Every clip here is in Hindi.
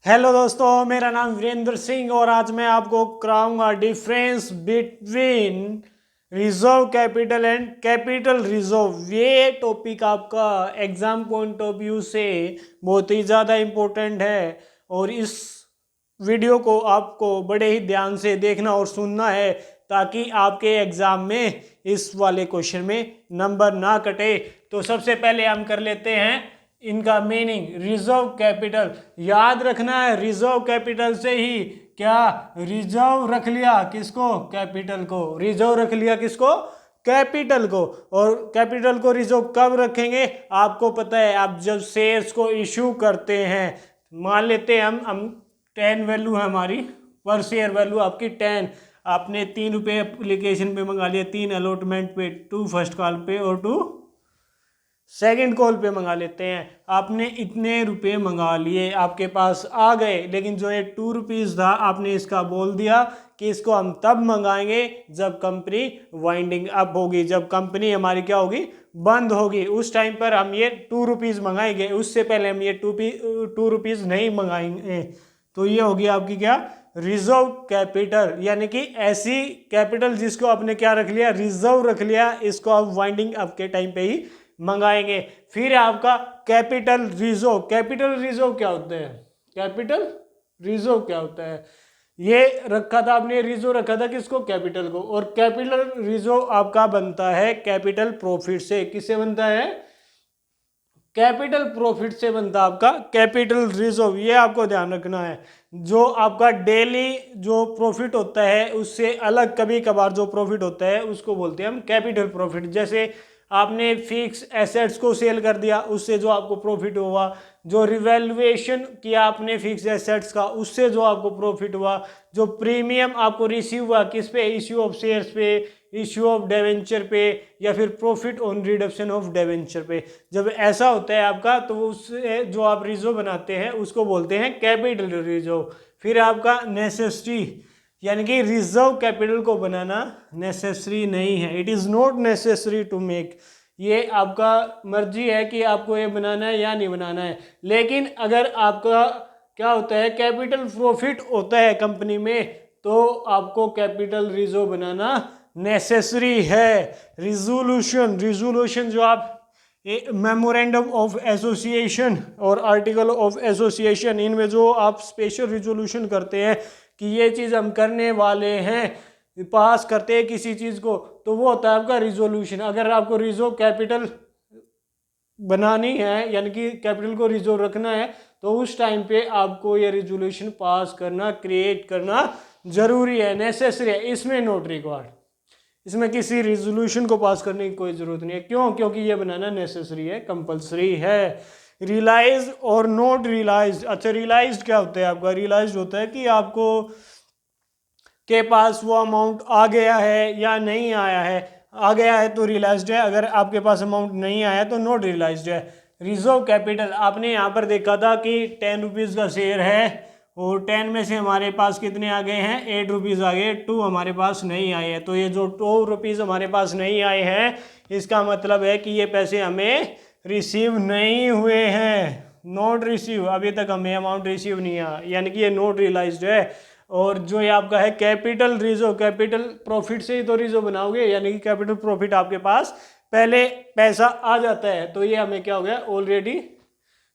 हेलो दोस्तों, मेरा नाम वीरेंद्र सिंह और आज मैं आपको कराऊंगा difference between reserve capital and capital reserve. ये टॉपिक आपका एग्जाम पॉइंट ऑफ व्यू से बहुत ही ज़्यादा इम्पोर्टेंट है और इस वीडियो को आपको बड़े ही ध्यान से देखना और सुनना है ताकि आपके एग्ज़ाम में इस वाले क्वेश्चन में नंबर ना कटे। तो सबसे पहले हम कर लेते हैं इनका मीनिंग। रिजर्व कैपिटल याद रखना है, रिजर्व कैपिटल से ही क्या रिजर्व रख लिया किसको, कैपिटल को। रिजर्व रख लिया किसको, कैपिटल को। और कैपिटल को रिजर्व कब रखेंगे आपको पता है, आप जब शेयर्स को इशू करते हैं। मान लेते हैं हम 10 वैल्यू है हमारी, पर शेयर वैल्यू आपकी 10, आपने 3 रुपये एप्लीकेशन पे मंगा लिया, 3 अलॉटमेंट पे, 2 फर्स्ट कॉल पे और 2 सेकंड कॉल पे मंगा लेते हैं। आपने इतने रुपए मंगा लिए, आपके पास आ गए, लेकिन जो ये 2 रुपीज़ था आपने इसका बोल दिया कि इसको हम तब मंगाएंगे जब कंपनी वाइंडिंग अप होगी, जब कंपनी हमारी क्या होगी, बंद होगी। उस टाइम पर हम ये 2 रुपीज़ मंगाएंगे, उससे पहले हम ये 2 रुपीज़ नहीं मंगाएंगे। तो ये होगी आपकी क्या, रिजर्व कैपिटल, यानी कि ऐसी कैपिटल जिसको आपने क्या रख लिया, रिजर्व रख लिया, इसको आप वाइंडिंग अप के टाइम पे ही मंगाएंगे। फिर आपका कैपिटल रिजर्व। कैपिटल रिजर्व क्या होता है, कैपिटल रिजर्व क्या होता है, ये रखा था आपने, रिजर्व रखा था किसको, कैपिटल को। और कैपिटल रिजर्व आपका बनता है कैपिटल प्रॉफिट से। किससे बनता है, कैपिटल प्रॉफिट से बनता है आपका कैपिटल रिजर्व। ये आपको ध्यान रखना है। जो आपका डेली जो प्रॉफिट होता है उससे अलग कभी कभार जो प्रॉफिट होता है उसको बोलते हैं हम कैपिटल प्रॉफिट। जैसे आपने फिक्स एसेट्स को सेल कर दिया, उससे जो आपको प्रॉफिट हुआ, जो रिवैल्यूएशन किया आपने फिक्स एसेट्स का, उससे जो आपको प्रॉफिट हुआ, जो प्रीमियम आपको रिसीव हुआ किस पे, इश्यू ऑफ शेयर्स पे, इश्यू ऑफ डिवेंचर पे, या फिर profit on reduction of debenture पे। जब ऐसा होता है आपका तो उससे जो आप रिजर्व बनाते हैं उसको बोलते हैं कैपिटल रिजर्व। फिर आपका नेसेसरी, यानी कि रिजर्व कैपिटल को बनाना नेसेसरी नहीं है, it is not necessary to make. ये आपका मर्जी है कि आपको ये बनाना है या नहीं बनाना है। लेकिन अगर आपका क्या होता है, कैपिटल प्रॉफिट होता है कंपनी में, तो आपको कैपिटल रिजर्व बनाना नेसेसरी है। रिजोल्यूशन, रिजोल्यूशन जो आप मेमोरेंडम ऑफ एसोसिएशन और आर्टिकल ऑफ एसोसिएशन, इनमें जो आप स्पेशल रिजोल्यूशन करते हैं कि ये चीज़ हम करने वाले हैं, पास करते हैं किसी चीज़ को, तो वो होता है आपका रिजोल्यूशन। अगर आपको रिजर्व कैपिटल बनानी है, यानी कि कैपिटल को रिजर्व रखना है, तो उस टाइम पे आपको ये रिजोल्यूशन पास करना, क्रिएट करना जरूरी है, नेसेसरी है। इसमें नोट रिक्वायर्ड, इसमें किसी रिजोल्यूशन को पास करने की कोई ज़रूरत नहीं है। क्यों, क्योंकि ये बनाना नेसेसरी है, कंपलसरी है। रियलाइज और नॉट रियलाइज। अच्छा, रियलाइज क्या होता है आपका, रियलाइज होता है कि आपको के पास वो अमाउंट आ गया है या नहीं आया है। आ गया है तो रियलाइज्ड है, अगर आपके पास अमाउंट नहीं आया तो नॉट रियलाइज्ड है। रिजर्व कैपिटल, आपने यहाँ पर देखा था कि 10 रुपीज़ का शेयर है और 10 में से हमारे पास कितने आ गए हैं, 8 रुपीज़ आ गए, 2 हमारे पास नहीं आए हैं। तो ये जो 2 रुपीज़ हमारे पास नहीं आए हैं, इसका मतलब है कि ये पैसे हमें रिसीव नहीं हुए हैं, नॉट रिसीव। अभी तक हमें अमाउंट रिसीव नहीं आया, यानी कि ये नॉट रियलाइज्ड है। और जो ये आपका है कैपिटल रिजर्व, कैपिटल प्रॉफिट से ही तो रिजर्व बनाओगे, यानी कि कैपिटल प्रॉफिट आपके पास पहले पैसा आ जाता है, तो ये हमें क्या हो गया, ऑलरेडी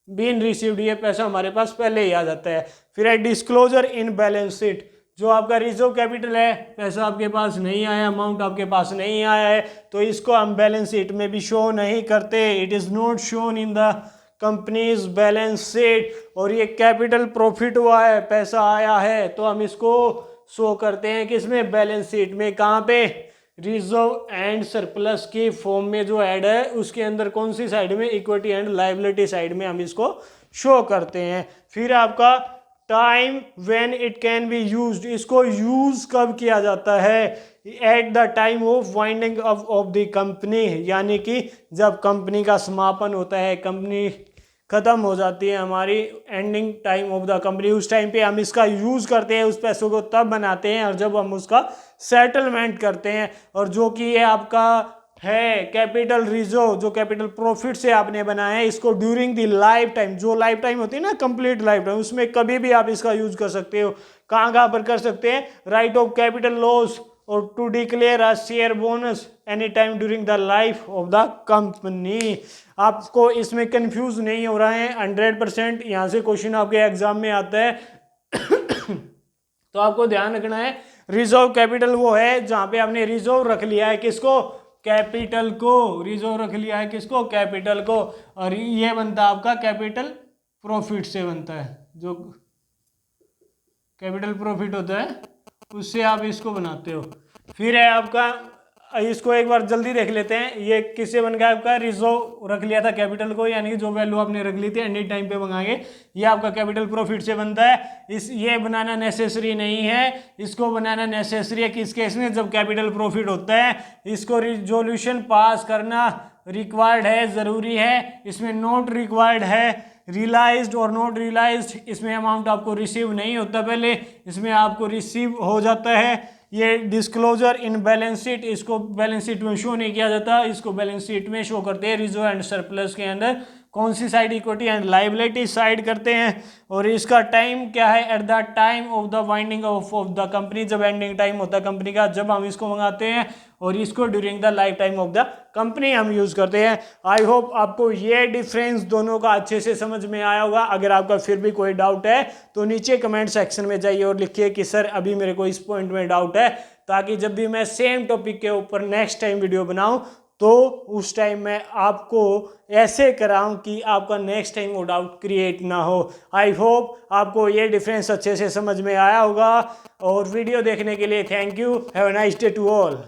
बीन रिसीव्ड, ये पैसा हमारे पास पहले ही आ जाता है। फिर है डिस्क्लोजर इन बैलेंस शीट। जो आपका रिजर्व कैपिटल है, पैसा आपके पास नहीं आया, अमाउंट आपके पास नहीं आया है, तो इसको हम बैलेंस शीट में भी शो नहीं करते, it is not shown in the companies balance sheet. और ये कैपिटल प्रॉफिट हुआ है, पैसा आया है, तो हम इसको शो करते हैं किसमें, बैलेंस शीट में। कहाँ पे, रिजर्व एंड सरप्लस की फॉर्म में जो ऐड है उसके अंदर कौन सी साइड में, इक्विटी एंड लायबिलिटी साइड में हम इसको शो करते हैं। फिर आपका time when it can be used, इसको यूज कब किया जाता है, at the time of winding up of the company, यानी कि जब कंपनी का समापन होता है, कंपनी खत्म हो जाती है हमारी, ending time of the company, उस टाइम पे हम इसका यूज़ करते हैं, उस पैसों को तब बनाते हैं और जब हम उसका सेटलमेंट करते हैं। और जो कि ये आपका है कैपिटल रिजर्व, जो कैपिटल प्रॉफिट से आपने बनाया है, इसको ड्यूरिंग द लाइफ टाइम, जो लाइफ टाइम होती है ना कंप्लीट लाइफ टाइम, उसमें कभी भी आप इसका यूज कर सकते हो। कहाँ कहाँ पर कर सकते हैं? राइट ऑफ कैपिटल लॉस और to declare a share bonus any time during the life of the company. आपको इसमें कंफ्यूज नहीं हो रहा है 100%। यहाँ से क्वेश्चन आपके एग्जाम में आता है तो आपको ध्यान रखना है रिजर्व कैपिटल वो है जहां पे आपने रिजर्व रख लिया है किसको? कैपिटल को। रिजर्व रख लिया है किसको? कैपिटल को। और ये बनता है आपका कैपिटल प्रॉफिट से बनता है, जो कैपिटल प्रॉफिट होता है उससे आप इसको बनाते हो। फिर है आपका, इसको एक बार जल्दी देख लेते हैं, ये किससे बन गया आपका? रिजर्व रख लिया था कैपिटल को, यानी कि जो वैल्यू आपने रख ली थी एनी टाइम पे मंगाएंगे, ये आपका कैपिटल प्रॉफिट से बनता है। ये बनाना नेसेसरी नहीं है, इसको बनाना नेसेसरी है किस केस में? जब कैपिटल प्रॉफिट होता है। इसको रिजोल्यूशन पास करना रिक्वायर्ड है, ज़रूरी है। इसमें नोट रिक्वायर्ड है, रियलाइज्ड और नॉट रियलाइज्ड, इसमें अमाउंट आपको रिसीव नहीं होता पहले, इसमें आपको रिसीव हो जाता है। ये डिस्क्लोजर इन बैलेंस शीट, इसको बैलेंस शीट में शो नहीं किया जाता, इसको बैलेंस शीट में शो करते हैं। रिजर्व एंड सरप्लस के अंदर कौन सी side? Equity and liability side करते हैं। और इसका टाइम क्या है? At the time of the winding of the company, जब एंडिंग टाइम होता है कंपनी का, जब हम इसको मंगाते हैं। और इसको during the life time of the company हम यूज करते हैं। आई होप आपको ये डिफरेंस दोनों का अच्छे से समझ में आया होगा। अगर आपका फिर भी कोई डाउट है तो नीचे कमेंट सेक्शन में जाइए और लिखिए कि सर अभी मेरे को इस पॉइंट में डाउट है, ताकि जब भी मैं सेम टॉपिक के ऊपर नेक्स्ट टाइम वीडियो बनाऊं तो उस टाइम मैं आपको ऐसे कराऊं कि आपका नेक्स्ट टाइम वो डाउट क्रिएट ना हो। आई होप आपको ये डिफरेंस अच्छे से समझ में आया होगा। और वीडियो देखने के लिए thank you. Have a nice day to all.